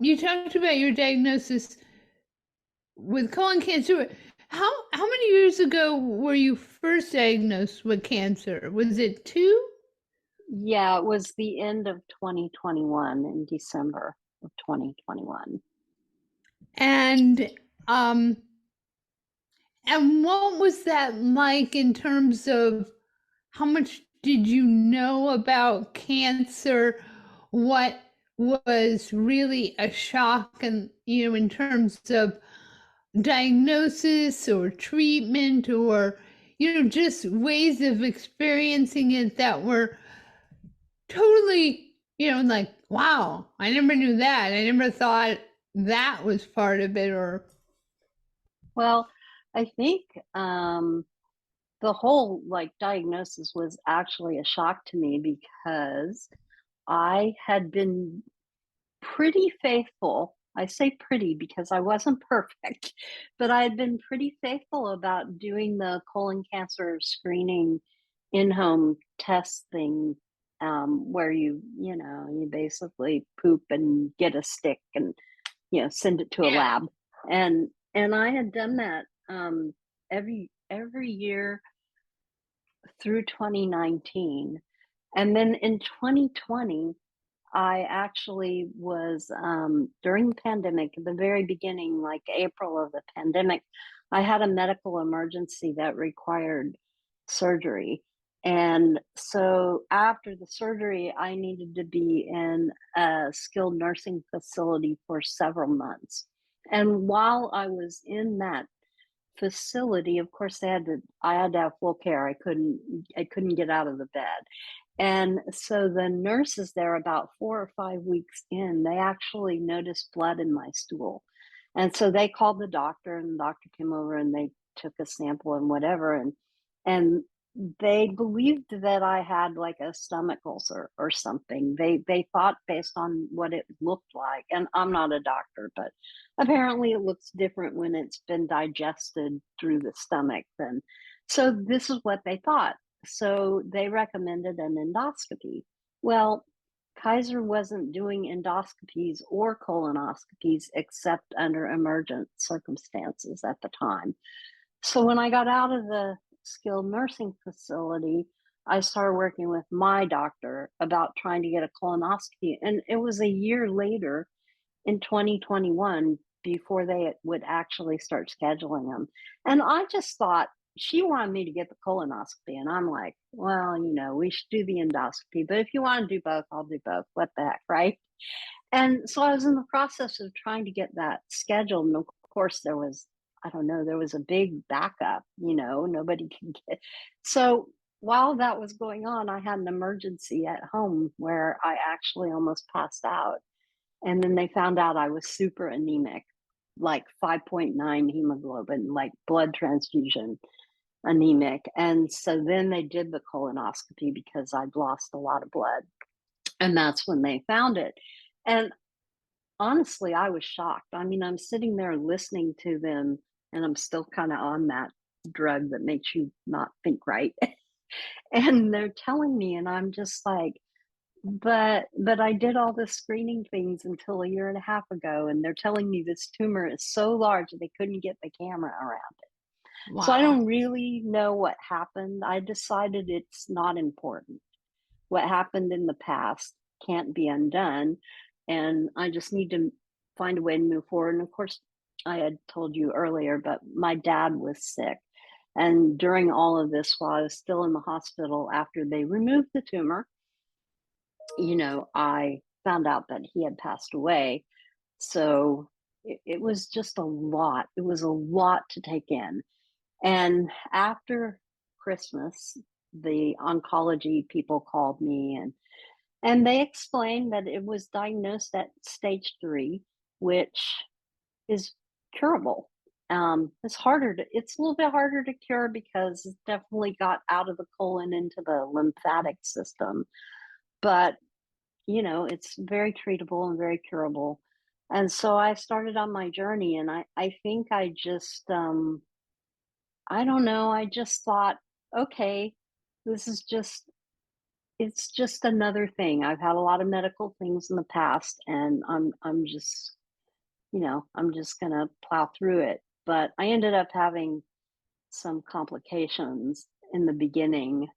you talked about your diagnosis with colon cancer. How many years ago were you first diagnosed with cancer? Was it 2? Yeah, it was the end of 2021, in December of 2021. And um and what was that like in terms of how much did you know about cancer? What was really a shock, and in terms of diagnosis or treatment, or just ways of experiencing it that were totally, like, wow, I never knew that. I never thought that was part of it. Or Well, I think the whole diagnosis was actually a shock to me because I had been pretty faithful. I say pretty because I wasn't perfect, but I had been pretty faithful about doing the colon cancer screening in-home test thing, where you basically poop and get a stick and send it to a yeah. lab, and I had done that every year through 2019, and then in 2020 I actually was, during the pandemic, at the very beginning, like April of the pandemic, I had a medical emergency that required surgery. And so after the surgery, I needed to be in a skilled nursing facility for several months. And while I was in that facility, of course, I had to have full care. I couldn't get out of the bed. And so the nurses there, about 4 or 5 weeks in, they actually noticed blood in my stool. And so they called the doctor, and the doctor came over and they took a sample and whatever. And they believed that I had like a stomach ulcer or something. They thought, based on what it looked like, and I'm not a doctor, but apparently it looks different when it's been digested through the stomach. Then, so this is what they thought. So they recommended an endoscopy. Well, Kaiser wasn't doing endoscopies or colonoscopies except under emergent circumstances at the time. So when I got out of the skilled nursing facility, I started working with my doctor about trying to get a colonoscopy. And it was a year later, in 2021, before they would actually start scheduling them. And I just thought she wanted me to get the colonoscopy. And I'm like, well, we should do the endoscopy. But if you want to do both, I'll do both. What the heck, right? And so I was in the process of trying to get that scheduled. And of course, I don't know, there was a big backup, nobody can get. So while that was going on, I had an emergency at home where I actually almost passed out. And then they found out I was super anemic, like 5.9 hemoglobin, like blood transfusion anemic. And so then they did the colonoscopy because I'd lost a lot of blood. And that's when they found it. And honestly, I was shocked. I mean, I'm sitting there listening to them, and I'm still kind of on that drug that makes you not think right. And they're telling me, and I'm just like, but I did all the screening things until a year and a half ago, and they're telling me this tumor is so large that they couldn't get the camera around it. So I Wow. don't really know what happened. I decided it's not important. What happened in the past can't be undone, and I just need to find a way to move forward. And of course, I had told you earlier, but my dad was sick. And during all of this, while I was still in the hospital after they removed the tumor, I found out that he had passed away. So it was just a lot. It was a lot to take in. And after Christmas, the oncology people called me, and they explained that it was diagnosed at stage 3, which is curable. It's a little bit harder to cure because it's definitely got out of the colon into the lymphatic system. But it's very treatable and very curable. And so I started on my journey, and I think I just, I don't know, I just thought, okay, this is just it's just another thing. I've had a lot of medical things in the past, and I'm just, I'm just gonna plow through it. But I ended up having some complications in the beginning.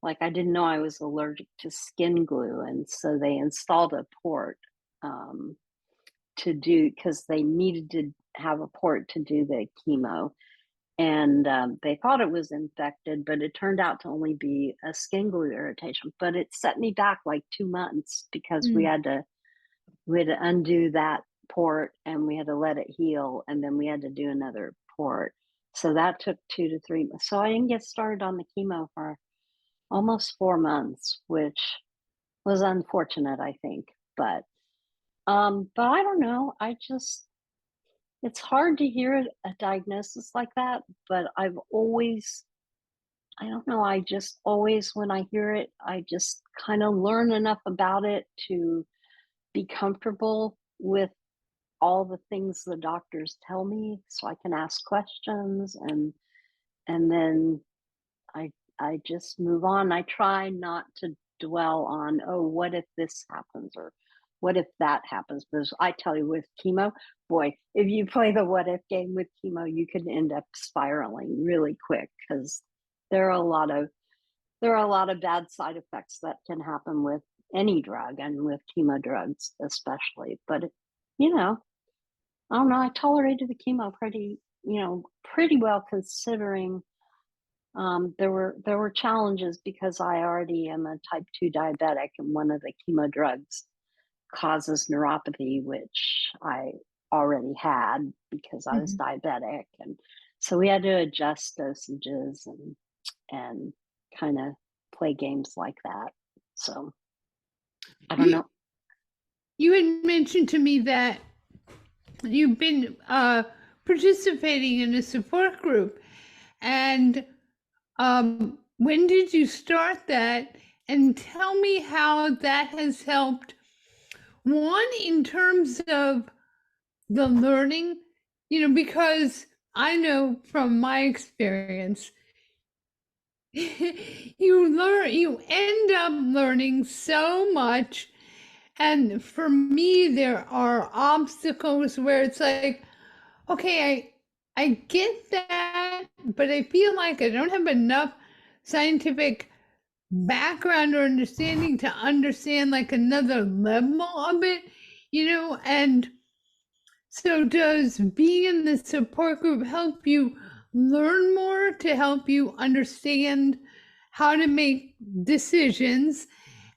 Like, I didn't know I was allergic to skin glue, and so they installed a port, um, to do because they needed to have a port to do the chemo, and they thought it was infected, but it turned out to only be a skin glue irritation. But it set me back like 2 months because we Mm. had to undo that port, and we had to let it heal, and then we had to do another port. So that took 2 to 3 months. So I didn't get started on the chemo for almost 4 months, which was unfortunate, I think. But I don't know. It's hard to hear a diagnosis like that, but I don't know, I just always, when I hear it, I just kind of learn enough about it to be comfortable with all the things the doctors tell me so I can ask questions, and then I I just move on. I try not to dwell on, oh, what if this happens or what if that happens? Because I tell you, with chemo, boy, if you play the what if game with chemo, you can end up spiraling really quick because there are a lot of bad side effects that can happen with any drug and with chemo drugs especially. But you know, I don't know. I tolerated the chemo pretty well, considering there were challenges because I already am a type 2 diabetic, and one of the chemo drugs causes neuropathy, which I already had because I was Mhm. diabetic, and so we had to adjust dosages and kind of play games like that. So I don't You know. you had mentioned to me that you've been participating in a support group, and when did you start that? And tell me how that has helped. One, in terms of the learning, because I know from my experience, you end up learning so much. And for me, there are obstacles where it's like, okay, I get that, but I feel like I don't have enough scientific background or understanding to understand like another level of it, and so does being in the support group help you learn more to help you understand how to make decisions?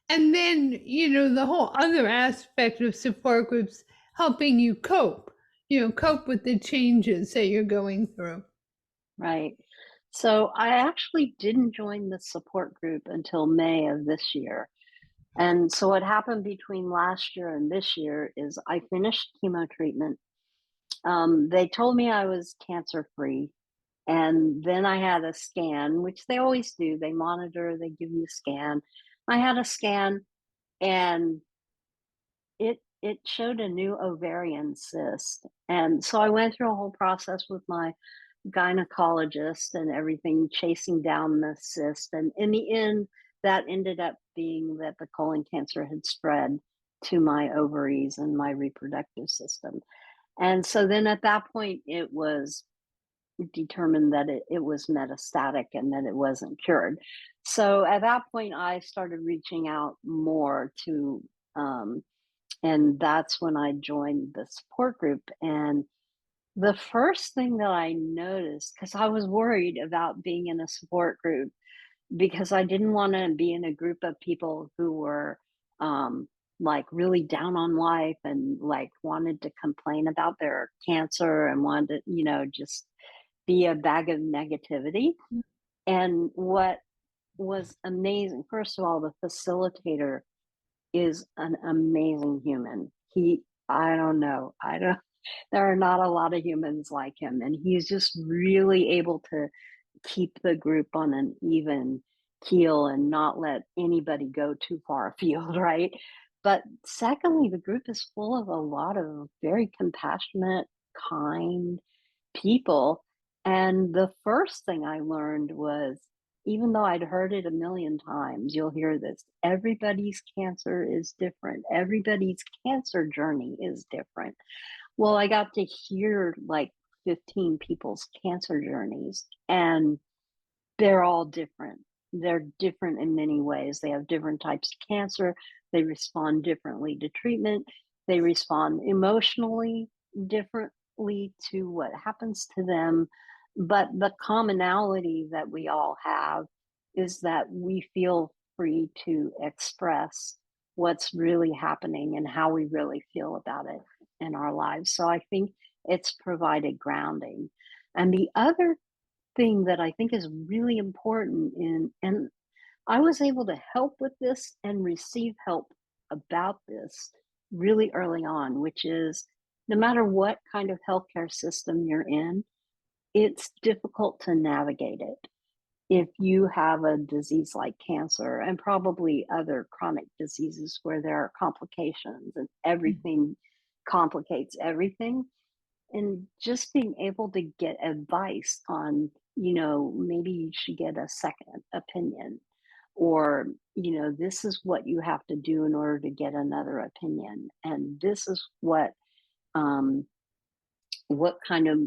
And then, the whole other aspect of support groups helping you cope with the changes that you're going through. Right. So I actually didn't join the support group until May of this year. And so what happened between last year and this year is I finished chemo treatment. They told me I was cancer free. And then I had a scan, which they always do. They monitor, they give you a scan. I had a scan, and it showed a new ovarian cyst. And so I went through a whole process with my gynecologist and everything, chasing down the cyst. And in the end, that ended up being that the colon cancer had spread to my ovaries and my reproductive system. And so then at that point, it was determined that it was metastatic and that it wasn't cured. So at that point, I started reaching out more to, and that's when I joined the support group. And the first thing that I noticed, because I was worried about being in a support group, because I didn't want to be in a group of people who were like really down on life and like wanted to complain about their cancer and wanted to, just be a bag of negativity. And what was amazing, first of all, the facilitator is an amazing human. I don't know, there are not a lot of humans like him. And he's just really able to keep the group on an even keel and not let anybody go too far afield, right? But secondly, the group is full of a lot of very compassionate, kind people. And the first thing I learned was even though I'd heard it a million times, you'll hear this. Everybody's cancer is different. Everybody's cancer journey is different. Well, I got to hear like 15 people's cancer journeys, and they're all different. They're different in many ways. They have different types of cancer. They respond differently to treatment. They respond emotionally differently to what happens to them. But the commonality that we all have is that we feel free to express what's really happening and how we really feel about it in our lives. So I think it's provided grounding. And the other thing that I think is really important and I was able to help with this and receive help about this really early on, which is no matter what kind of healthcare system you're in, it's difficult to navigate it. If you have a disease like cancer and probably other chronic diseases where there are complications and everything complicates everything, and just being able to get advice on, maybe you should get a second opinion, or, this is what you have to do in order to get another opinion. And this is um, what kind of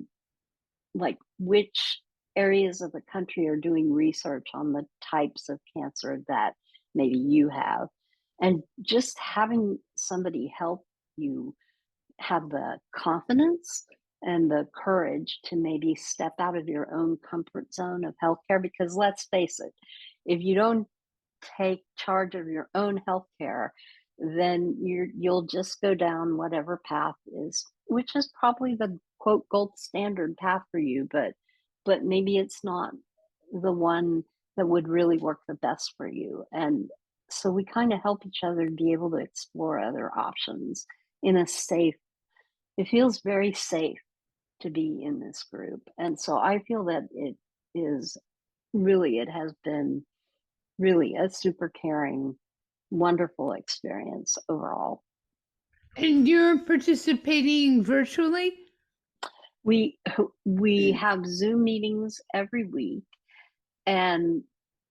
like which areas of the country are doing research on the types of cancer that maybe you have. And just having somebody help you have the confidence and the courage to maybe step out of your own comfort zone of healthcare. Because let's face it, if you don't take charge of your own healthcare, then you'll just go down whatever path is, which is probably the quote gold standard path for you, but maybe it's not the one that would really work the best for you. And so we kind of help each other be able to explore other options in a safe, it feels very safe to be in this group. And so I feel that is it has been really a super caring, wonderful experience overall. And you're participating virtually? We we have Zoom meetings every week, and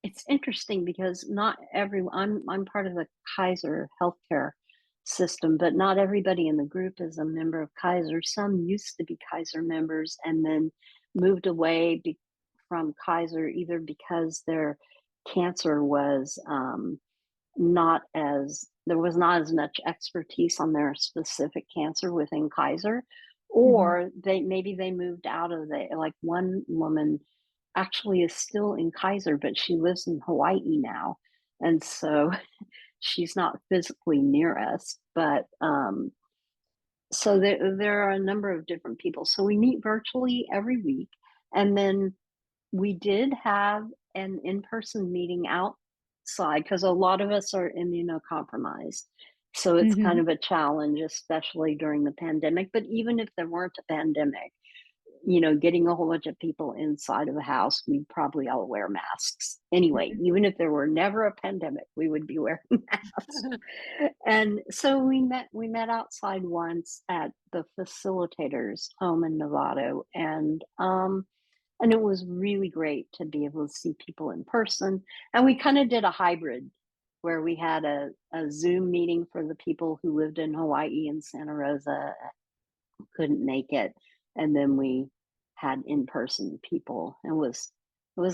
it's interesting because not everyone. I'm part of the Kaiser healthcare system, but not everybody in the group is a member of Kaiser. Some used to be Kaiser members and then moved away from Kaiser either because their cancer was not as there was not as much expertise on their specific cancer within Kaiser, Mhm. or they moved out of the like one woman actually is still in Kaiser, but she lives in Hawaii now. And so she's not physically near us, but so there are a number of different people. So we meet virtually every week. And then we did have an in-person meeting outside because a lot of us are immunocompromised. So it's kind Mhm. of a challenge, especially during the pandemic. But even if there weren't a pandemic, getting a whole bunch of people inside of a house, we'd probably all wear masks. Anyway, even if there were never a pandemic, we would be wearing masks. And so we met outside once at the facilitator's home in Novato, and it was really great to be able to see people in person. And we kind of did a hybrid where we had a Zoom meeting for the people who lived in Hawaii and Santa Rosa, couldn't make it. And then we had in person people. It was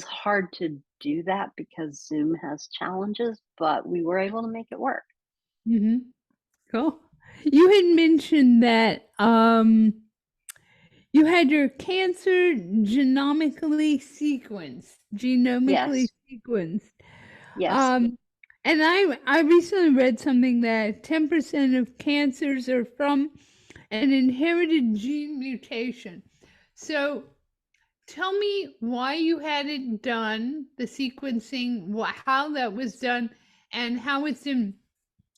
hard to do that because Zoom has challenges, but we were able to make it work. Mhm. Cool. You had mentioned that you had your cancer genomically Yes, sequenced. yes. Um, and I recently read something that 10% of cancers are from an inherited gene mutation. So tell me why you had it done, the sequencing, how that was done, and how it's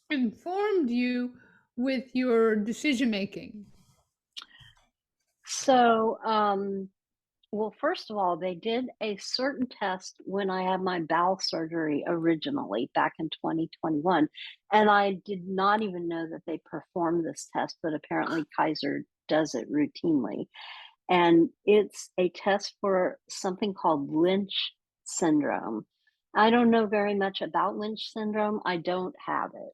informed you with your decision making. So, well, first of all, they did a certain test when I had my bowel surgery originally back in 2021. And I did not even know that they performed this test, but apparently Kaiser does it routinely. And it's a test for something called Lynch syndrome. I don't know very much about Lynch syndrome. I don't have it.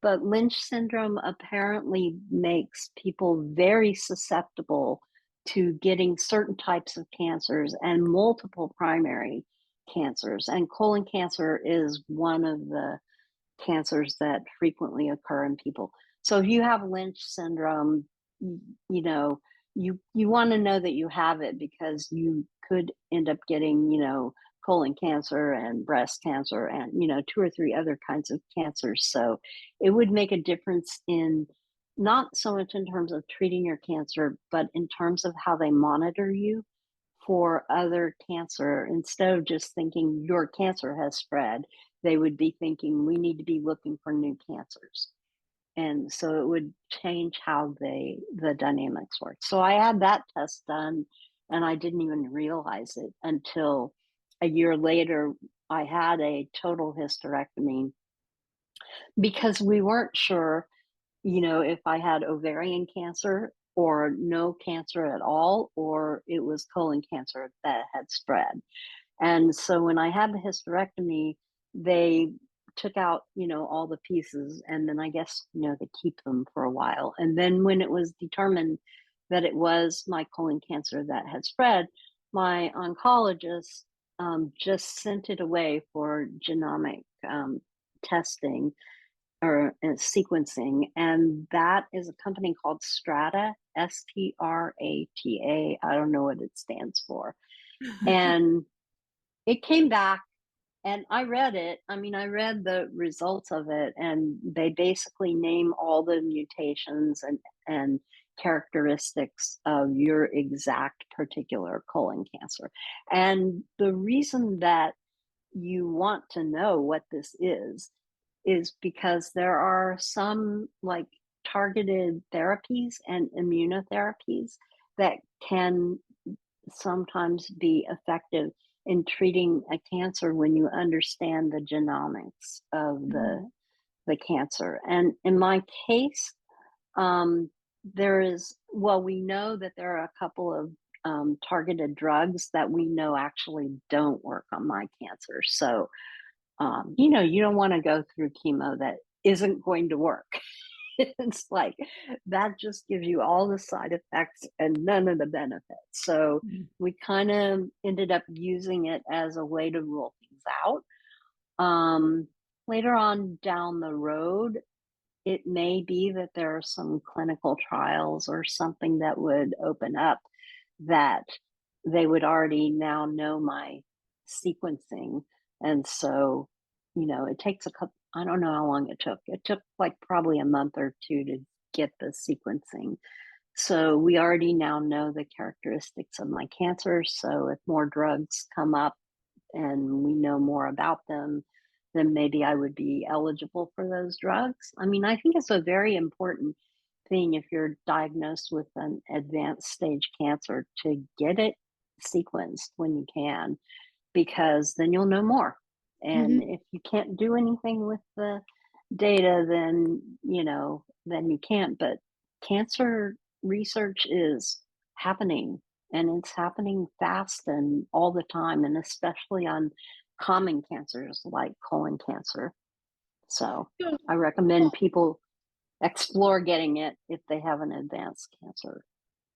But Lynch syndrome apparently makes people very susceptible to getting certain types of cancers and multiple primary cancers. And colon cancer is one of the cancers that frequently occur in people. So if you have Lynch syndrome, you know, you want to know that you have it because you could end up getting, colon cancer and breast cancer and, two or three other kinds of cancers. So it would make a difference in not so much in terms of treating your cancer, but in terms of how they monitor you for other cancer. Instead of just thinking your cancer has spread, they would be thinking we need to be looking for new cancers. And so it would change how the dynamics work. So I had that test done and I didn't even realize it until a year later. I had a total hysterectomy because we weren't sure, if I had ovarian cancer or no cancer at all, or it was colon cancer that had spread. And so when I had the hysterectomy, they took out, all the pieces, and then I guess, they keep them for a while. And then when it was determined that it was my colon cancer that had spread, my oncologist just sent it away for genomic testing or sequencing. And that is a company called Strata, Strata. I don't know what it stands for. And it came back and I read it. I mean, I read the results of it, and they basically name all the mutations and characteristics of your exact particular colon cancer. And the reason that you want to know what this is because there are some like targeted therapies and immunotherapies that can sometimes be effective in treating a cancer when you understand the genomics of the cancer. And in my case, we know that there are a couple of targeted drugs that we know actually don't work on my cancer. So, you don't want to go through chemo that isn't going to work. It's like that just gives you all the side effects and none of the benefits. So we kind of ended up using it as a way to rule things out. Later on down the road, it may be that there are some clinical trials or something that would open up that they would already now know my sequencing. And so, it takes a couple, I don't know how long it took. It took like probably a month or two to get the sequencing. So we already now know the characteristics of my cancer. So if more drugs come up and we know more about them, then maybe I would be eligible for those drugs. I mean, I think it's a very important thing if you're diagnosed with an advanced stage cancer to get it sequenced when you can, because then you'll know more. And Mhm. if you can't do anything with the data, then you can't. But cancer research is happening, and it's happening fast and all the time, and especially on common cancers like colon cancer. So So, I recommend well, people explore getting it if they have an advanced cancer.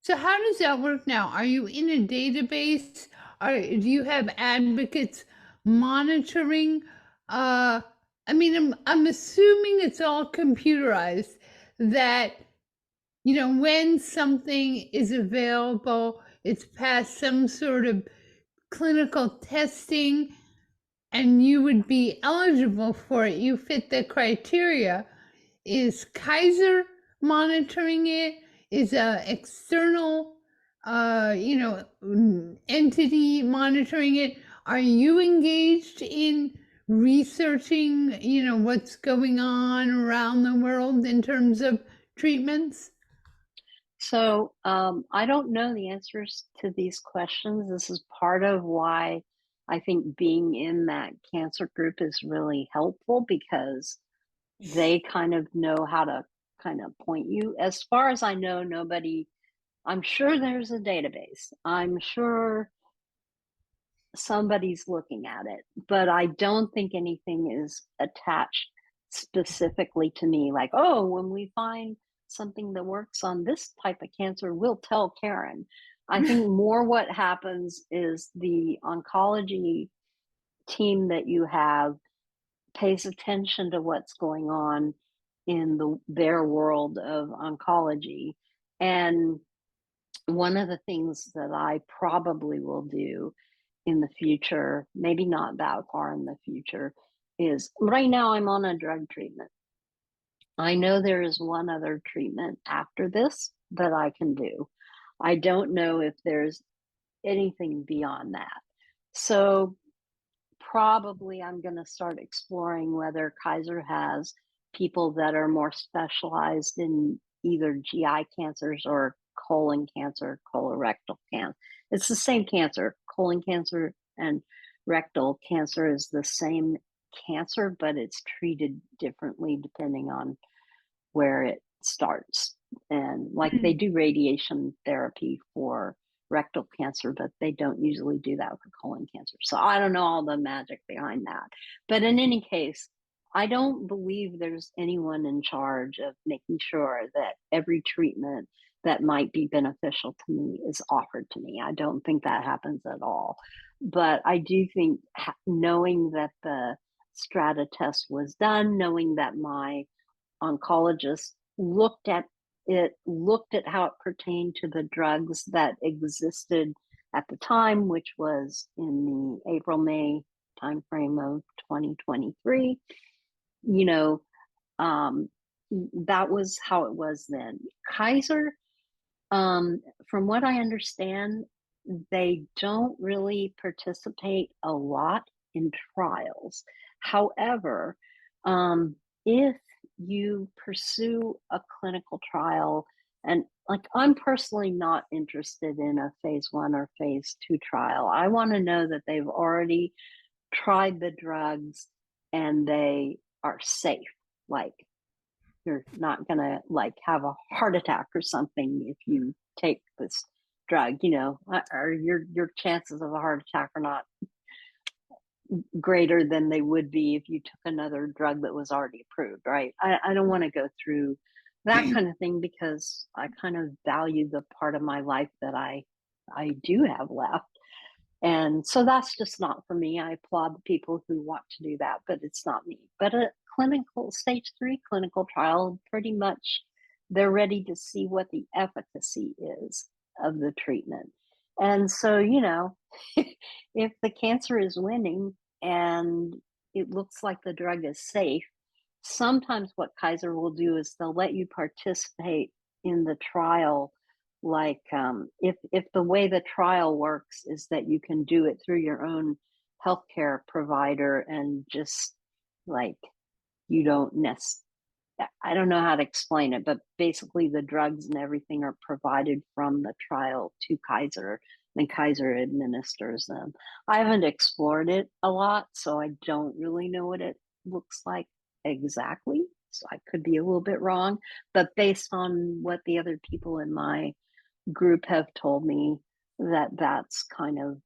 so how does that work now? Are you in a database? Do you have advocates monitoring? Uh, I mean, I'm assuming it's all computerized. That when something is available, it's passed some sort of clinical testing, and you would be eligible for it. You fit the criteria. Is Kaiser monitoring it? Is a external, entity monitoring it? Are you engaged in researching, what's going on around the world in terms of treatments? So I don't know the answers to these questions. This is part of why I think being in that cancer group is really helpful because they kind of know how to kind of point you. As far as I know, nobody, I'm sure there's a database. I'm sure somebody's looking at it, but I don't think anything is attached specifically to me, like, oh, when we find something that works on this type of cancer, we'll tell Karen. I think more what happens is the oncology team that you have pays attention to what's going on in their world of oncology. And one of the things that I probably will do in the future, maybe not that far in the future, is right now I'm on a drug treatment. I know there is one other treatment after this that I can do. I don't know if there's anything beyond that. So probably I'm going to start exploring whether Kaiser has people that are more specialized in either GI cancers or colon cancer, colorectal cancer. It's the same cancer. Colon cancer and rectal cancer is the same cancer, but it's treated differently depending on where it starts. And like they do radiation therapy for rectal cancer, but they don't usually do that for colon cancer. So I don't know all the magic behind that. But in any case, I don't believe there's anyone in charge of making sure that every treatment that might be beneficial to me is offered to me. I don't think that happens at all. But I do think knowing that the strata test was done, knowing that my oncologist looked at how it pertained to the drugs that existed at the time, which was in the April-May timeframe of 2023. You know, that was how it was then. Kaiser, from what I understand, they don't really participate a lot in trials. However, if you pursue a clinical trial, and like I'm personally not interested in a phase 1 or phase 2 trial. I want to know that they've already tried the drugs and they are safe. Like you're not gonna like have a heart attack or something if you take this drug, or your chances of a heart attack are not greater than they would be if you took another drug that was already approved, right? I don't want to go through that kind of thing because I kind of value the part of my life that I do have left. And so that's just not for me. I applaud the people who want to do that, but it's not me. But a clinical stage 3 clinical trial, pretty much they're ready to see what the efficacy is of the treatment. And so, if the cancer is winning and it looks like the drug is safe, sometimes what Kaiser will do is they'll let you participate in the trial. Like if the way the trial works is that you can do it through your own healthcare provider and just like you don't necessarily, I don't know how to explain it, but basically the drugs and everything are provided from the trial to Kaiser, and Kaiser administers them. I haven't explored it a lot, so I don't really know what it looks like exactly. So I could be a little bit wrong, but based on what the other people in my group have told me, that's kind of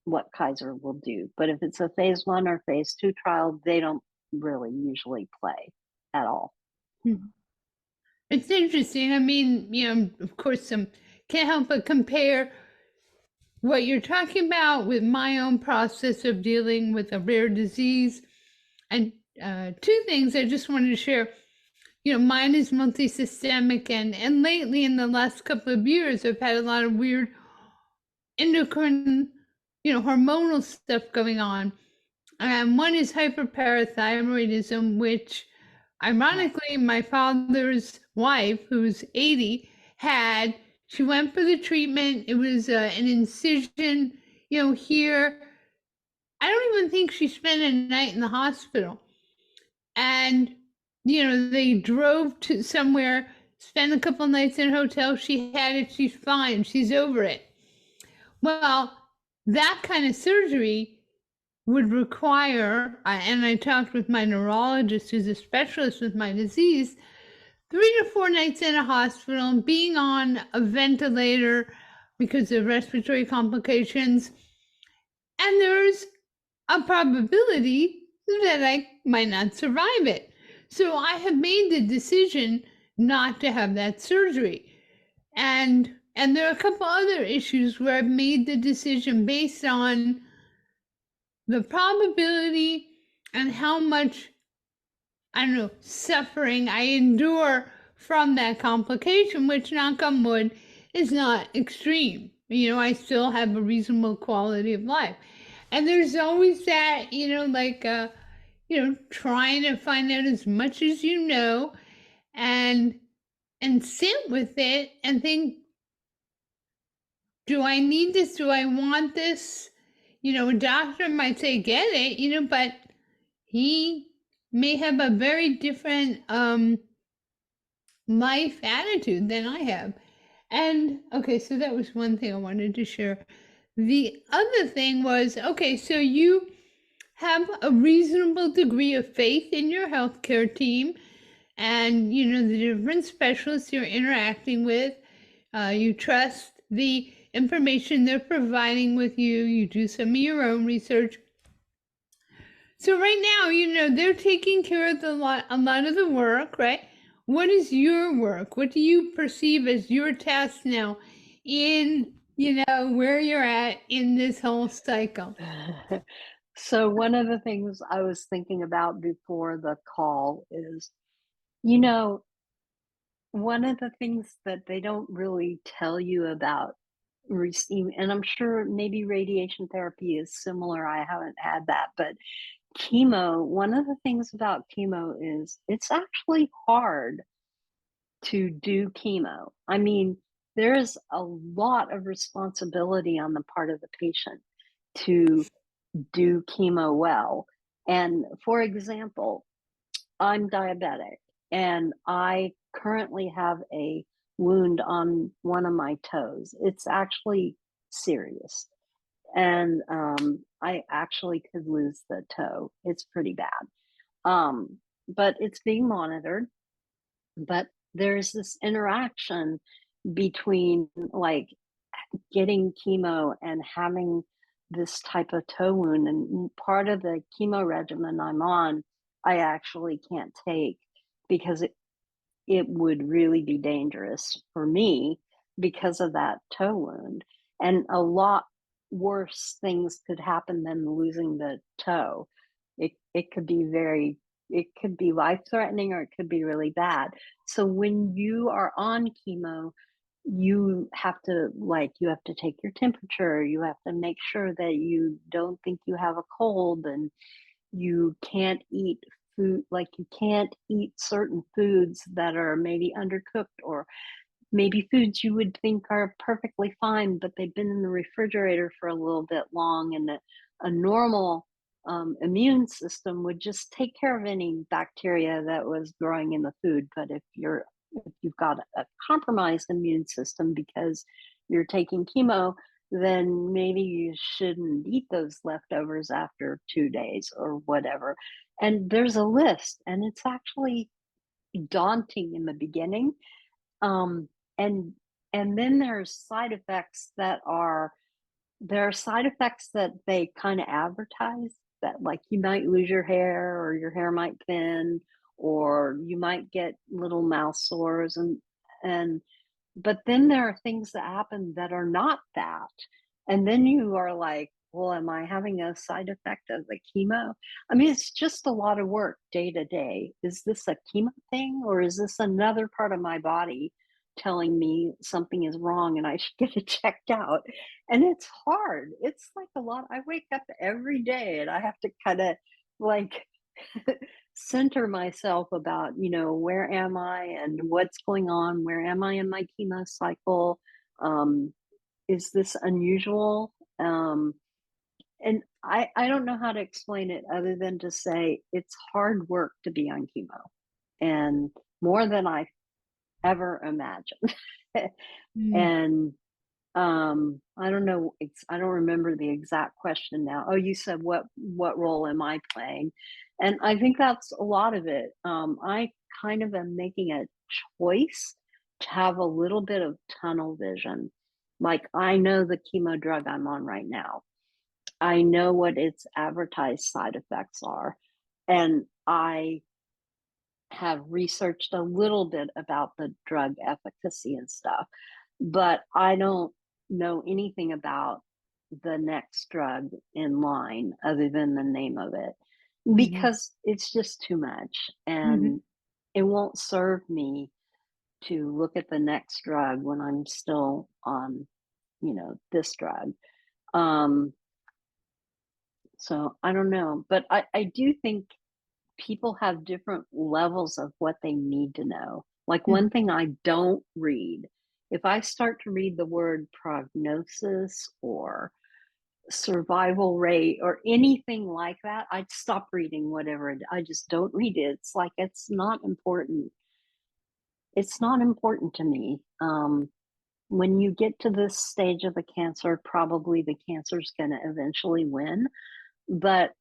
what Kaiser will do. But if it's a phase 1 or phase 2 trial, they don't really usually play at all. It's interesting. I mean, of course, can't help but compare what you're talking about with my own process of dealing with a rare disease. And two things I just wanted to share. Mine is multisystemic, and lately in the last couple of years, I've had a lot of weird endocrine, hormonal stuff going on. And one is hyperparathyroidism, which ironically, my father's wife, who's 80, had. She went for the treatment. It was an incision, here. I don't even think she spent a night in the hospital. And, they drove to somewhere, spent a couple nights in a hotel. She had it. She's fine. She's over it. Well, that kind of surgery would require, and I talked with my neurologist, who's a specialist with my disease, 3 to 4 nights in a hospital and being on a ventilator because of respiratory complications. and there's a probability that I might not survive it. So I have made the decision not to have that surgery. And there are a couple other issues where I've made the decision based on the probability and how much, I don't know, suffering I endure from that complication, which, knock on wood, is not extreme. I still have a reasonable quality of life. And there's always that, trying to find out as much as you know, and sit with it and think, do I need this? Do I want this? A doctor might say, get it, but he may have a very different life attitude than I have. And okay, so that was one thing I wanted to share. The other thing was, okay, so you have a reasonable degree of faith in your healthcare team and the different specialists you're interacting with. You trust the information they're providing with you. You do some of your own research. So right now, they're taking care of a lot of the work, right? What is your work? What do you perceive as your task now in, where you're at in this whole cycle? So one of the things I was thinking about before the call is, you know, one of the things that they don't really tell you about receiving, and I'm sure maybe radiation therapy is similar. I haven't had that, but chemo, one of the things about chemo is it's actually hard to do chemo. I mean, there's a lot of responsibility on the part of the patient to do chemo well. And for example, I'm diabetic and I currently have a wound on one of my toes. It's actually serious. And I actually could lose the toe. It's pretty bad. But it's being monitored. But there's this interaction between like getting chemo and having this type of toe wound. And part of the chemo regimen I'm on, I actually can't take because it would really be dangerous for me because of that toe wound. And a lot worse things could happen than losing the toe. It could be it could be life threatening or it could be really bad. So when you are on chemo, you have to take your temperature, you have to make sure that you don't think you have a cold, and you can't eat food, like you can't eat certain foods that are maybe undercooked, or maybe foods you would think are perfectly fine but they've been in the refrigerator for a little bit long, and a normal immune system would just take care of any bacteria that was growing in the food. But if you've got a compromised immune system because you're taking chemo, then maybe you shouldn't eat those leftovers after 2 days or whatever. And there's a list, and it's actually daunting in the beginning. Um, and and then there's side effects there are side effects that they kind of advertise, that like you might lose your hair or your hair might thin or you might get little mouth sores, and but then there are things that happen that are not that. And then you are like, well, am I having a side effect of the chemo? I mean, it's just a lot of work day to day. Is this a chemo thing, or is this another part of my body telling me something is wrong and I should get it checked out? And it's hard. It's like a lot. I wake up every day and I have to kind of like center myself about, where am I and what's going on? Where am I in my chemo cycle? Um, is this unusual? And I don't know how to explain it other than to say it's hard work to be on chemo, and more than I ever imagined. Mm. And I don't know, I don't remember the exact question now. Oh, you said what role am I playing? And I think that's a lot of it. I kind of am making a choice to have a little bit of tunnel vision. Like I know the chemo drug I'm on right now. I know what its advertised side effects are, and I have researched a little bit about the drug efficacy and stuff, but I don't know anything about the next drug in line other than the name of it Mhm. because it's just too much Mhm. and it won't serve me to look at the next drug when I'm still on, this drug. Um, so I don't know, but I do think people have different levels of what they need to know. Like one Mhm. thing I don't read, if I start to read the word prognosis or survival rate or anything like that, I'd stop reading whatever. I just don't read it. It's like it's not important. It's not important to me. When you get to this stage of the cancer, probably the cancer's going to eventually win. But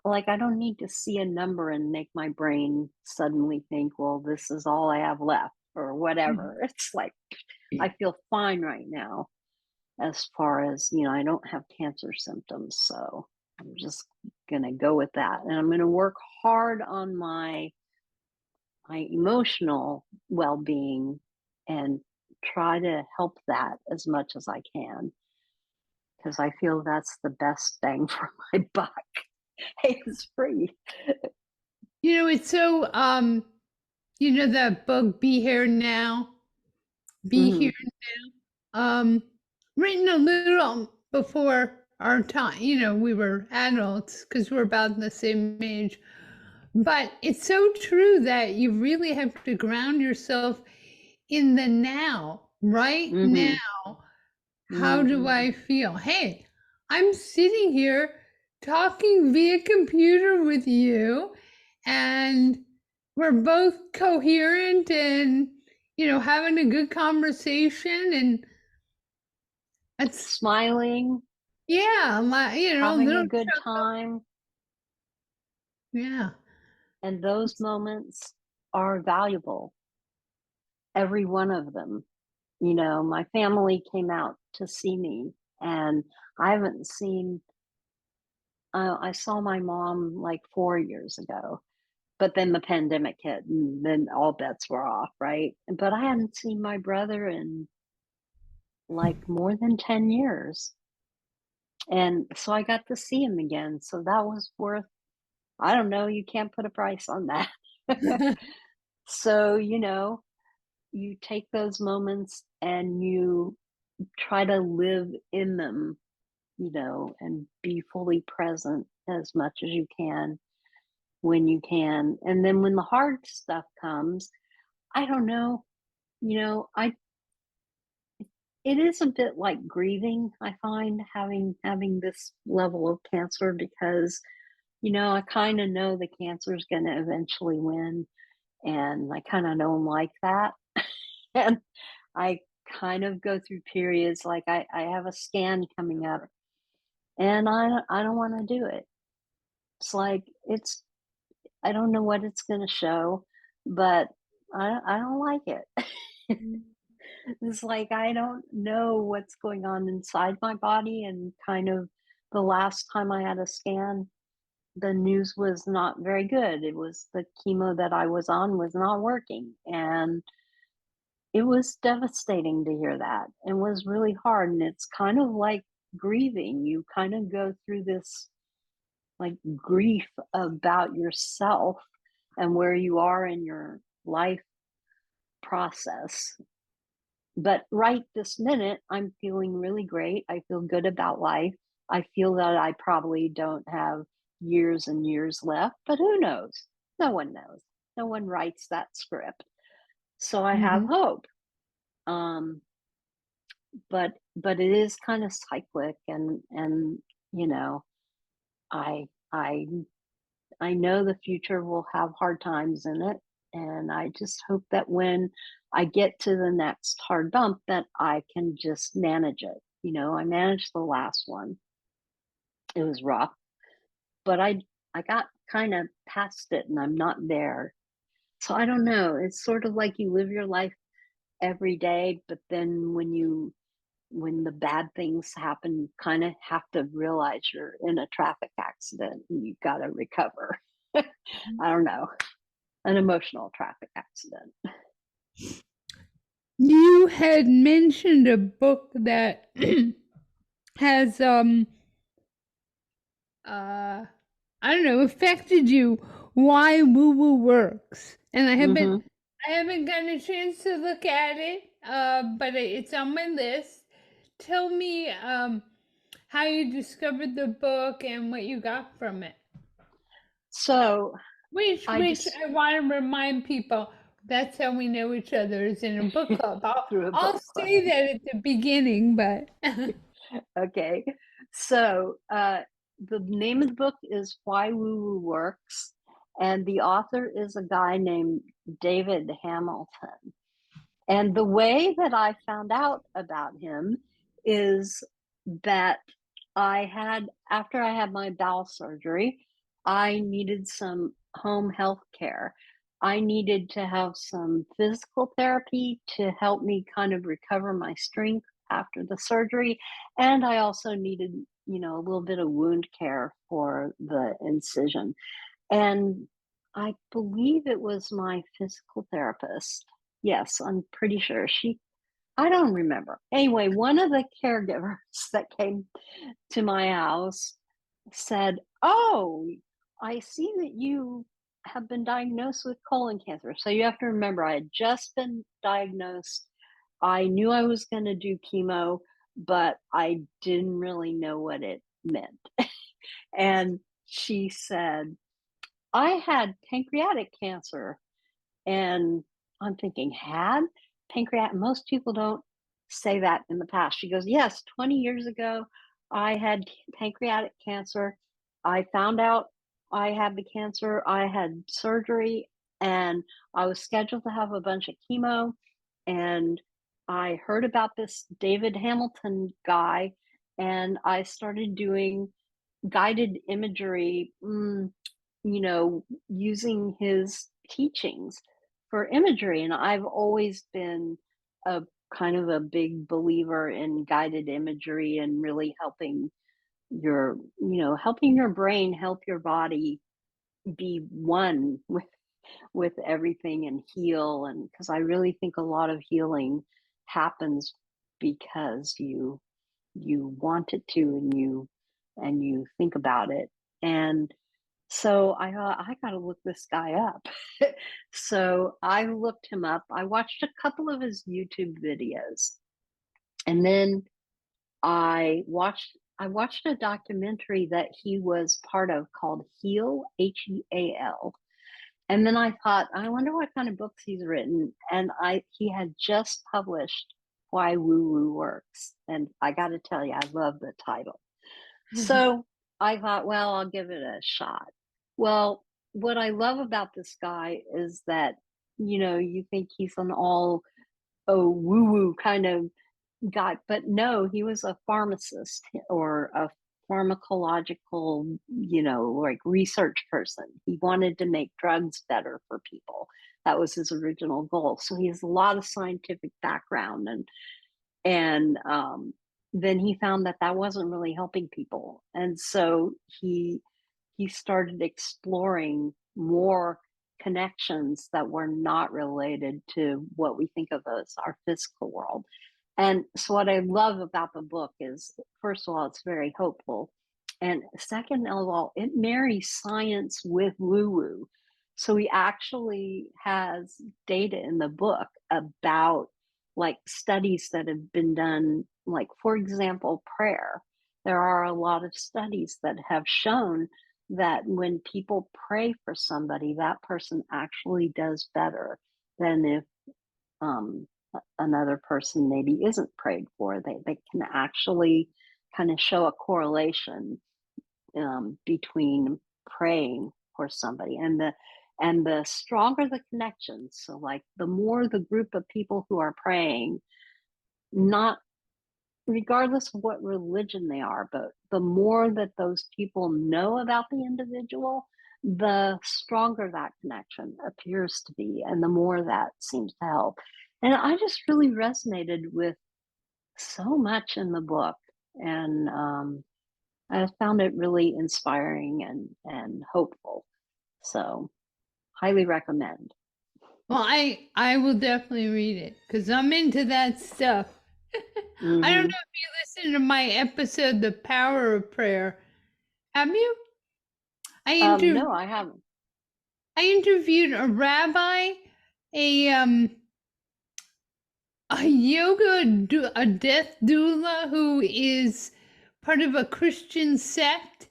like, I don't need to see a number and make my brain suddenly think, well, this is all I have left or Mhm. whatever. It's like, I feel fine right now as far as, I don't have cancer symptoms. So I'm just going to go with that. And I'm going to work hard on my emotional well being and try to help that as much as I can because I feel that's the best bang for my buck. Hey, it's free. It's so that book Be Here Now, Be Hmm. Here um written a little before our time. We were adults because we're about the same age. But it's so true that you really have to ground yourself in the now, right now. Hmm. How Mhm. do I feel? Hey, I'm sitting here talking via computer with you, and we're both coherent and, having a good conversation. And it's, Smiling, yeah, having a little good chuckle. time, Yeah. and those moments are valuable, every one of them. My family came out to see me, and I haven't seen I saw my mom, like, 4 years ago, but then the pandemic hit, and then all bets were off, right? But I hadn't seen my brother in, like, more than 10 years, and so I got to see him again, so that was worth I don't know, you can't put a price on that. So, you take those moments and you try to live in them, and be fully present as much as you can when you can. And then when the hard stuff comes, I don't know, I it is a bit like grieving, I find having this level of cancer because, I kind of know the cancer is going to eventually win and I kind of don't like that. And I kind of go through periods like I have a scan coming up and I don't want to do it. It's like it's I don't know what it's going to show, but I don't like it. It's like I don't know what's going on inside my body and kind of the last time I had a scan, the news was not very good. It was the chemo that I was on was not working and it was devastating to hear that and was really hard, and it's kind of like grieving. You kind of go through this, like, grief about yourself and where you are in your life process. But right this minute, I'm feeling really great. I feel good about life. I feel that I probably don't have years and years left, but who knows? No one knows. No one writes that script. So I have Mhm. hope. Um, but it is kind of cyclic and you know i i I know the future will have hard times in it and I just hope that when I get to the next hard bump that I can just manage it. I managed the last one. It was rough, but I got kind of past it and I'm not there. So I don't know, it's sort of like you live your life every day, but then when the bad things happen, you kind of have to realize you're in a traffic accident and you've got to recover. I don't know, an emotional traffic accident. You had mentioned a book that has uh I don't know, affected you. Why Woo Woo Works, and Hmm. I haven't gotten a chance to look at it, but it's on my list. Tell me how you discovered the book and what you got from it. So I Which just I want to remind people that's how we know each other is in a book club. through a book I'll club. say that at the beginning, but Okay. So the name of the book is Why Woo Woo Works, and the author is a guy named David Hamilton. And the way that I found out about him is that after I had my bowel surgery, I needed some home health care. I needed to have some physical therapy to help me kind of recover my strength after the surgery. And I also needed, a little bit of wound care for the incision. And I believe it was my physical therapist. Yes, I'm pretty sure I don't remember. Anyway, one of the caregivers that came to my house said, "Oh, I see that you have been diagnosed with colon cancer." So you have to remember, I had just been diagnosed. I knew I was going to do chemo, but I didn't really know what it meant. And she said, "I had pancreatic cancer." And I'm thinking, had pancreatic? Most people don't say that in the past. She goes, "Yes, 20 years ago, I had pancreatic cancer. I found out I had the cancer. I had surgery, and I was scheduled to have a bunch of chemo. And I heard about this David Hamilton guy, and I started doing guided imagery, using his teachings for imagery. And I've always been a kind of a big believer in guided imagery and really helping your brain, help your body be one with everything and heal. And because I really think a lot of healing happens because you want it to, and you think about it. And so I thought, I got to look this guy up. So I looked him up. I watched a couple of his YouTube videos, and then I watched a documentary that he was part of called Heal, Heal. And then I thought, I wonder what kind of books he's written. And he had just published Why Woo Woo Works. And I got to tell you, I love the title. So I thought, well, I'll give it a shot. Well, what I love about this guy is that, you think he's an all woo woo kind of guy, but no, he was a pharmacist or a pharmacological, like research person. He wanted to make drugs better for people. That was his original goal. So he has a lot of scientific background, and then he found that that wasn't really helping people, and so he started exploring more connections that were not related to what we think of as our physical world. And so what I love about the book is, first of all, it's very hopeful, and second of all, it marries science with woo woo. So he actually has data in the book about like studies that have been done, like, for example, prayer. There are a lot of studies that have shown that when people pray for somebody, that person actually does better than if um, another person maybe isn't prayed for. They can actually kind of show a correlation between praying for somebody and the stronger the connection. So, like, the more the group of people who are praying, not regardless of what religion they are, but the more that those people know about the individual, the stronger that connection appears to be, and the more that seems to help. And I just really resonated with so much in the book, and I found it really inspiring and hopeful. So, highly recommend. Well, I will definitely read it because I'm into that stuff. I don't know Hmm. if you listened to my episode, "The Power of Prayer." Have you? I inter No, I haven't. I interviewed a rabbi, a a death doula who is part of a Christian sect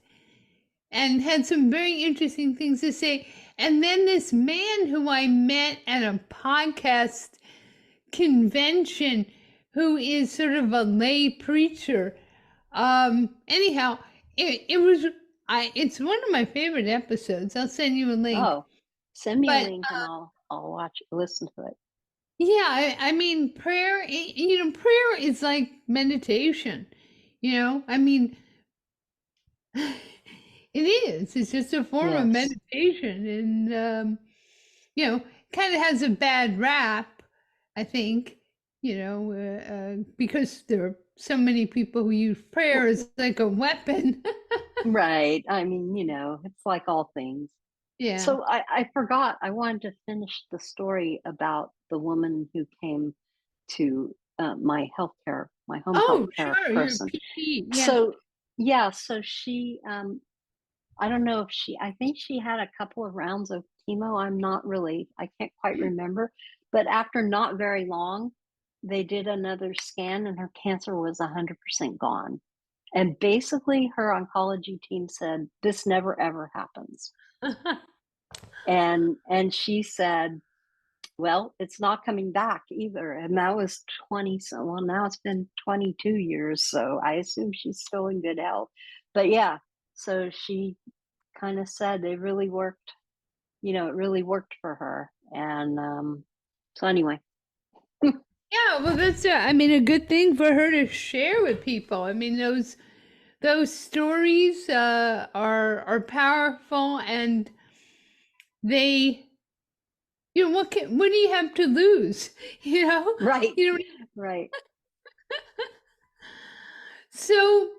and had some very interesting things to say. And then this man who I met at a podcast convention who is sort of a lay preacher. Anyhow, it was it's one of my favorite episodes. I'll send you a link. Oh, send me a But link and I'll listen to it. yeah, I mean, prayer, prayer is like meditation. I mean, it is. It's just a form of Yes. meditation. And, kind of has a bad rap, I think, because there are so many people who use prayer W- as like a weapon. Right. I mean, it's like all things. Yeah. So I forgot, I wanted to finish the story about the woman who came to my home Oh, healthcare sure. Your person. PT. Yeah. So, yeah, so she, I don't know if I think she had a couple of rounds of chemo. I can't quite remember. But after not very long, they did another scan and her cancer was 100% gone. And basically, her oncology team said, this never ever happens. And she said, well, it's not coming back either. And that was 20, so well, now it's been 22 years. So I assume she's still in good health. But yeah, so she kind of said they really worked, it really worked for her. And so anyway, Yeah, well, that's I mean, a good thing for her to share with people. I mean, those stories are powerful, and they, what do you have to lose? You know, right, you know. right. So,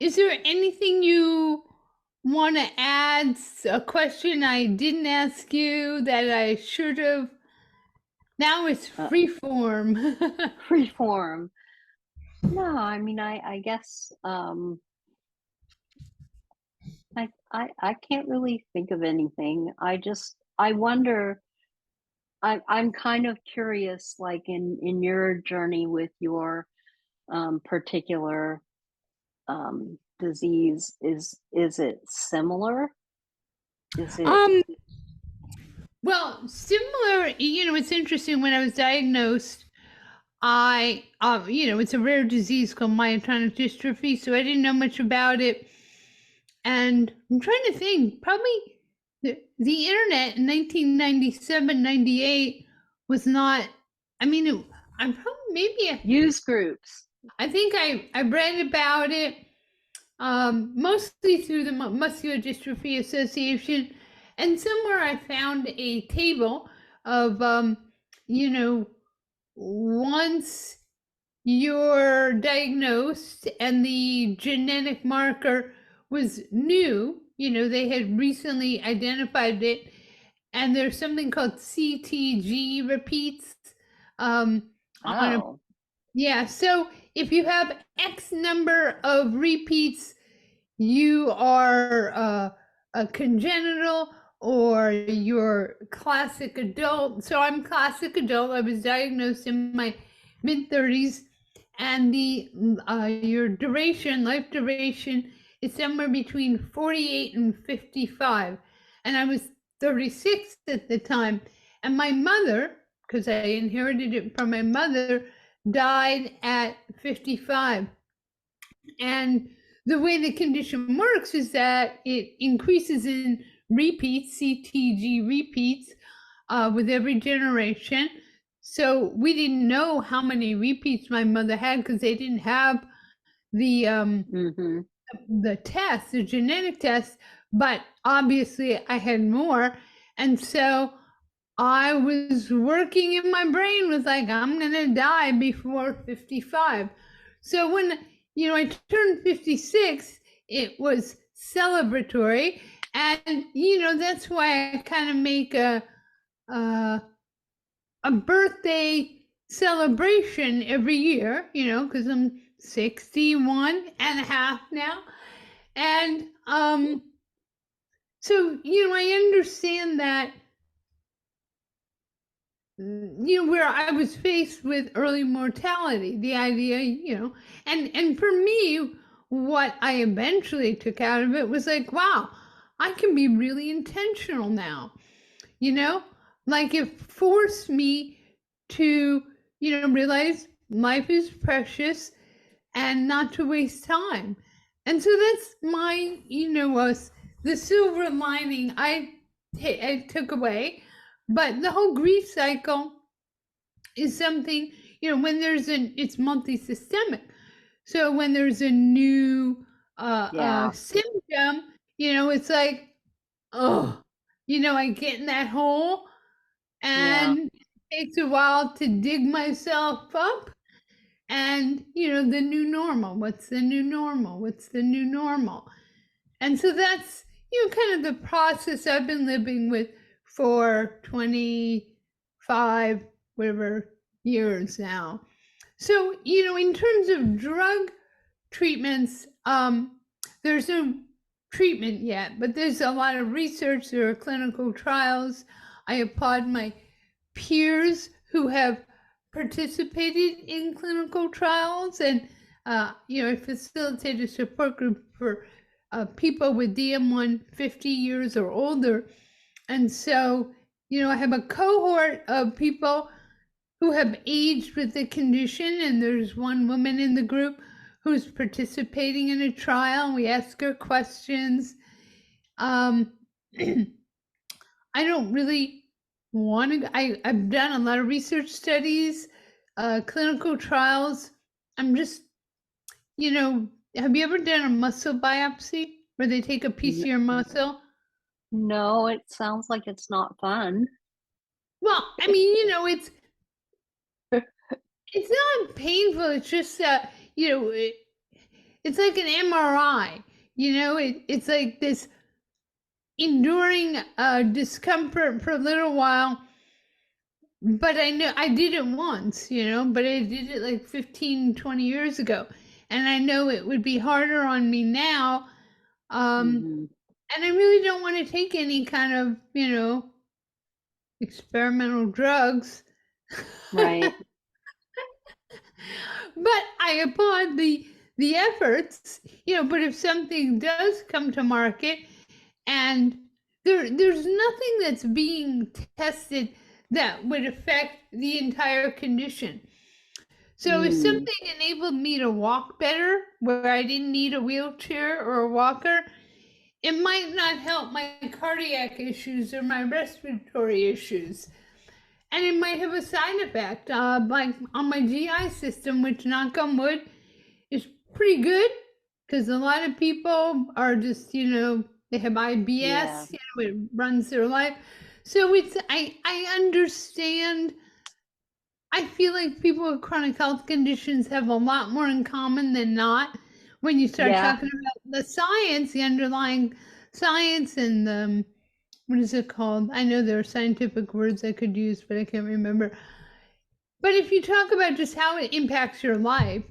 is there anything you want to add? A question I didn't ask you that I should have. Now it's Uh, free form. Free form. No, I mean, I guess I can't really think of anything. I wonder. I'm kind of curious, like in your journey with your particular disease, is it similar? Is it um, well, similar. It's interesting. When I was diagnosed, it's a rare disease called myotonic dystrophy, so I didn't know much about it. And I'm trying to think, probably the internet in 1997, 98 was not, I mean, I'm probably, use groups? I think I read about it mostly through the Muscular Dystrophy Association. And somewhere I found a table of, you know, once you're diagnosed and the genetic marker was new, they had recently identified it, and there's something called CTG repeats on a, Oh, yeah, so if you have X number of repeats, you are a congenital or you're classic adult. So I'm classic adult. I was diagnosed in my mid 30s, and the your life duration, is somewhere between 48 and 55, and I was 36 at the time. And my mother, because I inherited it from my mother, died at 55. And the way the condition works is that it increases in repeats, CTG repeats, with every generation. So we didn't know how many repeats my mother had because they didn't have the mm-hmm. test, the genetic test. But obviously, I had more, and so I was working in my brain with like, I'm gonna die before 55. So when I turned 56, it was celebratory, and that's why I kind of make a a birthday celebration every year. Because I'm 61 and a half now, and so I understand that where I was faced with early mortality, the idea, and for me, what I eventually took out of it was like, wow, I can be really intentional now, you know, like it forced me to, realize life is precious and not to waste time. And so that's my, the silver lining I took away. But the whole grief cycle is something, when it's multi-systemic. So when there's a new Yeah, symptom, it's like, oh, I get in that hole yeah, and it takes a while to dig myself up. And, the new normal. What's the new normal? What's the new normal? And so that's, kind of the process I've been living with for 25, whatever years now. So, in terms of drug treatments, there's no treatment yet, but there's a lot of research. There are clinical trials. I applaud my peers who have participated in clinical trials, and I facilitate a support group for people with DM1 50 years or older. And so, I have a cohort of people who have aged with the condition, and there's one woman in the group who's participating in a trial. We ask her questions. Um, I don't really want to. I've done a lot of research studies, clinical trials. I'm just, have you ever done a muscle biopsy where they take a piece of N- your muscle? no, it sounds like it's not fun. Well, I mean, it's not painful. It's just that, it's like an MRI. It's like this enduring discomfort for a little while. But I know I did it once, but I did it like 15, 20 years ago. And I know it would be harder on me now. Hmm. And I really don't want to take any kind of, experimental drugs. Right. But I applaud the efforts, but if something does come to market and there's nothing that's being tested that would affect the entire condition. So if Mm. something enabled me to walk better where I didn't need a wheelchair or a walker, it might not help my cardiac issues or my respiratory issues. And it might have a side effect, like on my GI system, which, knock on wood, is pretty good because a lot of people are just, they have Yeah. IBS, it runs their life. So I understand. I feel like people with chronic health conditions have a lot more in common than not when you start Yeah. talking about the science, the underlying science, and what is it called? I know there are scientific words I could use, but I can't remember. But if you talk about just how it impacts your life,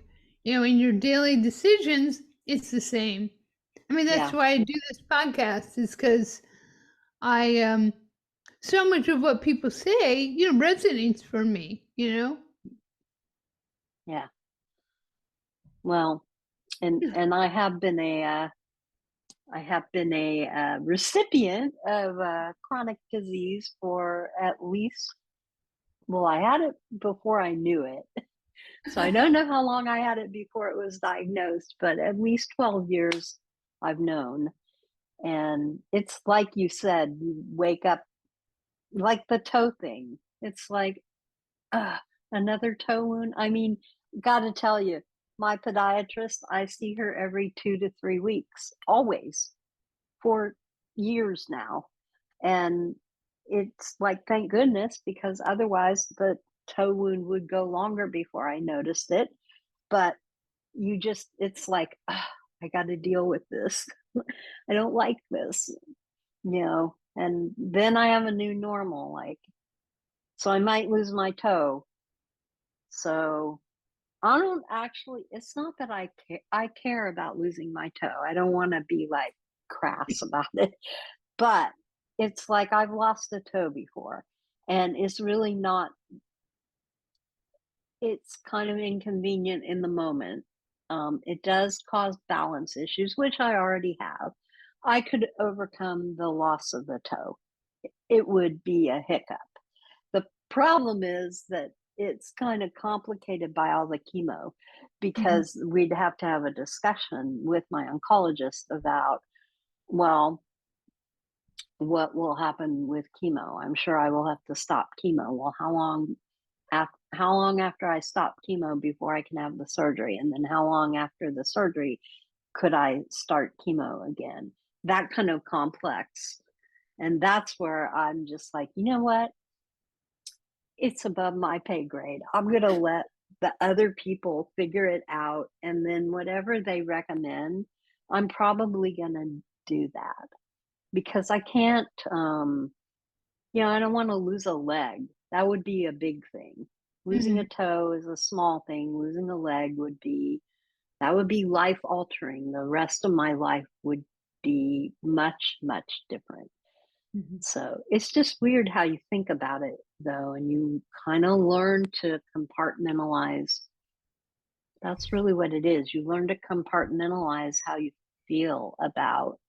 in your daily decisions, it's the same. I mean, that's Yeah. why I do this podcast, is because I, so much of what people say, resonates for me. Yeah. Well, and I have been a recipient of chronic disease for at least, well, I had it before I knew it. So I don't know how long I had it before it was diagnosed, but at least 12 years I've known. And it's like you said, you wake up like the toe thing. It's like, uh, another toe wound. I mean, got to tell you, my podiatrist, I see her every 2 to 3 weeks, always, for years now. And it's like, thank goodness, because otherwise the toe wound would go longer before I noticed it. But it's like, "Ugh, I got to deal with this. I don't like this, and then I have a new normal. Like, so I might lose my toe. So I don't actually, it's not that I care about losing my toe. I don't want to be like crass about it, but it's like I've lost a toe before, and it's really not, it's kind of inconvenient in the moment. It does cause balance issues, which I already have. I could overcome the loss of the toe. It would be a hiccup. The problem is that it's kind of complicated by all the chemo, Mhm, because we'd have to have a discussion with my oncologist about, well, what will happen with chemo. I'm sure I will have to stop chemo. Well, how long after I stop chemo before I can have the surgery? And then how long after the surgery could I start chemo again? That kind of complex. And that's where I'm just like, you know what? It's above my pay grade. I'm going to let the other people figure it out. And then whatever they recommend, I'm probably going to do that, because I can't, I don't want to lose a leg. That would be a big thing. Losing a mhm, toe is a small thing. Losing a leg that would be life altering. The rest of my life would be much, much different. mhm, So it's just weird how you think about it, though, and you kind of learn to compartmentalize. That's really what it is. You learn to compartmentalize how you feel about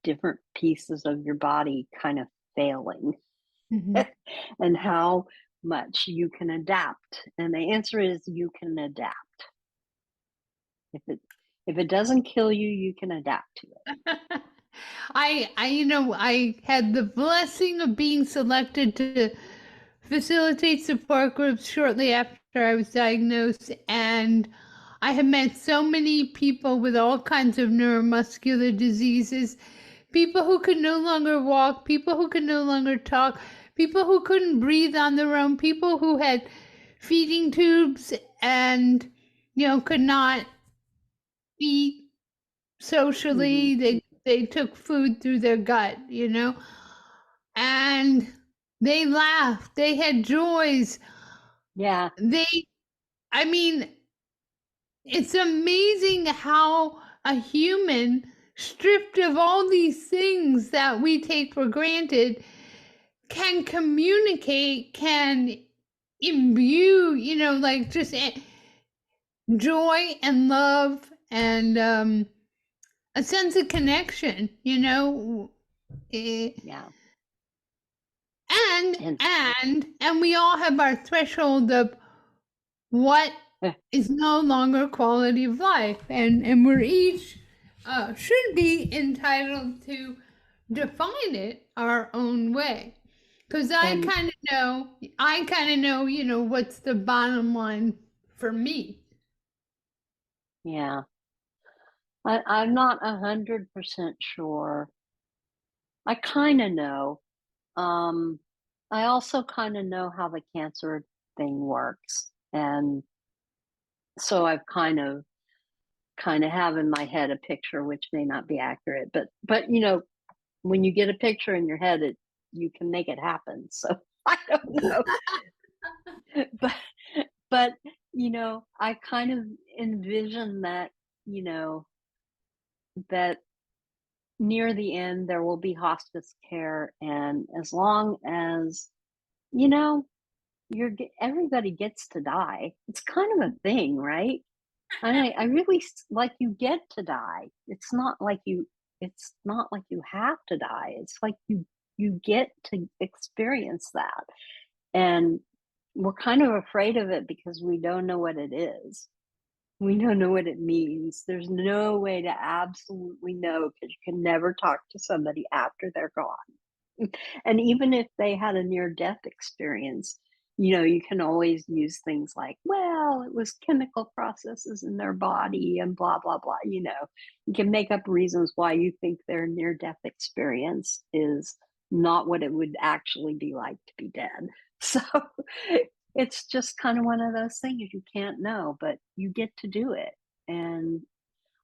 different pieces of your body kind of failing, mhm. and how much you can adapt. And the answer is you can adapt. If it doesn't kill you, you can adapt to it. I had the blessing of being selected to facilitate support groups shortly after I was diagnosed, and I have met so many people with all kinds of neuromuscular diseases, people who could no longer walk, people who could no longer talk, people who couldn't breathe on their own, people who had feeding tubes and could not eat Hmm. socially. They took food through their gut, and they laughed. They had joys. Yeah, They, I mean, it's amazing how a human, stripped of all these things that we take for granted, can communicate, can imbue, like just joy and love and a sense of connection. Eh, yeah. and And and we all have our threshold of what is no longer quality of life, and we're each should be entitled to define it our own way, because and I kind of know what's the bottom line for me. yeah, I'm not 100% sure. I kind of know. Um, I also kind of know how the cancer thing works, and so I've kind of have in my head a picture, which may not be accurate, but when you get a picture in your head, it you can make it happen. So I don't know, but but I kind of envision that you know that near the end there will be hospice care, and as long as you know everybody gets to die. It's kind of a thing, right? And I really like, you get to die. It's not like you have to die. It's like you get to experience that. And we're kind of afraid of it because we don't know what it is. We don't know what it means. There's no way to absolutely know, because you can never talk to somebody after they're gone. And even if they had a near death experience, you can always use things like, well, it was chemical processes in their body and blah, blah, blah. You can make up reasons why you think their near death experience is not what it would actually be like to be dead. So it's just kind of one of those things you can't know, but you get to do it. And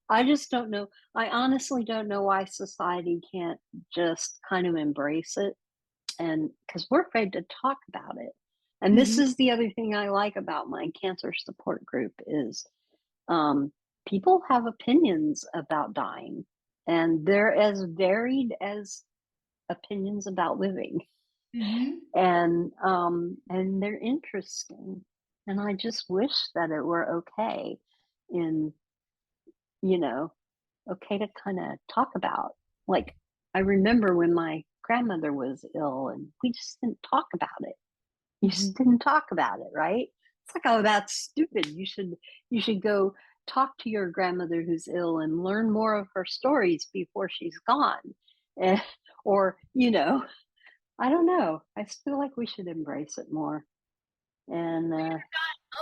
I just don't know. I honestly don't know why society can't just kind of embrace it. And because we're afraid to talk about it. And this Mhm. is the other thing I like about my cancer support group is um, people have opinions about dying, and they're as varied as opinions about living, Mhm. and they're interesting. And I just wish that it were okay, in you know, okay to kind of talk about. Like I remember when my grandmother was ill, and we just didn't talk about it. You just Mhm. didn't talk about it, right? It's like, oh, that's stupid. You should go talk to your grandmother who's ill and learn more of her stories before she's gone. Eh, or, I don't know. I just feel like we should embrace it more. And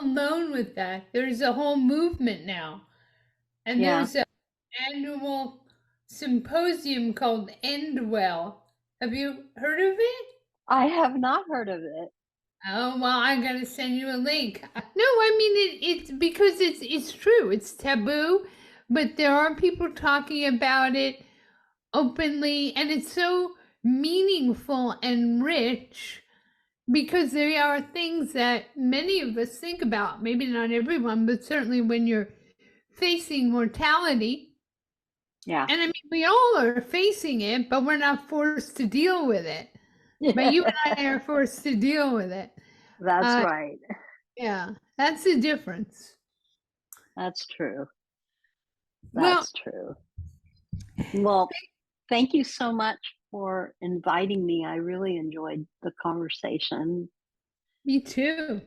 Alone with that. There's a whole movement now. And yeah, there's an annual symposium called End Well. Have you heard of it? I have not heard of it. Oh well, I gotta send you a link. No, I mean it's because it's true. It's taboo, but there are people talking about it openly, and it's so meaningful and rich because there are things that many of us think about. Maybe not everyone, but certainly when you're facing mortality. Yeah. And I mean, we all are facing it, but we're not forced to deal with it. But you and I are forced to deal with it. That's Uh, right. yeah, that's the difference. That's true. Well, That's true. Well, thank you so much for inviting me. I really enjoyed the conversation. me too.